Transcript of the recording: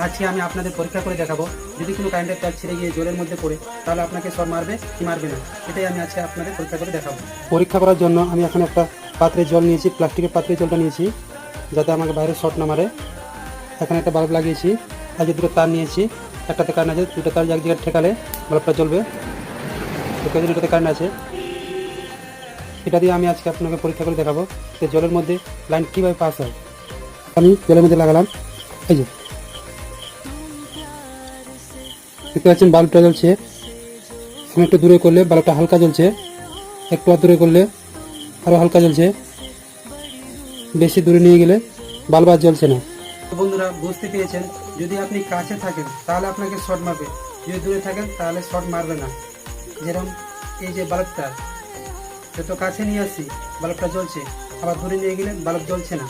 আজকে আমি আপনাদের পরীক্ষা করে দেখাবো, যদি কোনো কারেন্টের তার ছিঁড়ে গিয়ে জলের মধ্যে পড়ে তাহলে আপনাকে শর্ট মারবে কি মারবে না, এটাই আমি আজকে আপনাদের পরীক্ষা করে দেখাবো। পরীক্ষা করার জন্য আমি এখন একটা পাত্রে জল নিয়েছি, প্লাস্টিকের পাত্রে জলটা নিয়েছি যাতে আমাকে বাইরে শর্ট না মারে। এখানে একটা বাল্ব লাগিয়েছি, আর যে দুটো তার নিয়েছি, একটাতে কারেন্ট আছে, দুটো তার এক জায়গায় ঠেকালে বাল্বটা জ্বলবে। দুটোতে কারেন্ট আছে, এটা দিয়ে আমি আজকে আপনাকে পরীক্ষা করে দেখাবো যে জলের মধ্যে লাইন কীভাবে পাস হয়। আমি জলের মধ্যে লাগালাম, এই যে দেখতে পাচ্ছেন বাল্বটা জ্বলছে। আমি একটু দূরে করলে বাল্বটা হালকা জ্বলছে, একটু আর দূরে করলে আরও হালকা জ্বলছে, বেশি দূরে নিয়ে গেলে বাল্ব আর জ্বলছে না। বন্ধুরা বুঝতে পেরেছেন, যদি আপনি কাছে থাকেন তাহলে আপনাকে শর্ট মারবে, যদি দূরে থাকেন তাহলে শর্ট মারবে না। যেরকম এই যে বাল্বটা যত কাছে নিয়ে আসছি বাল্বটা জ্বলছে, আবার দূরে নিয়ে গেলে বাল্ব জ্বলছে না।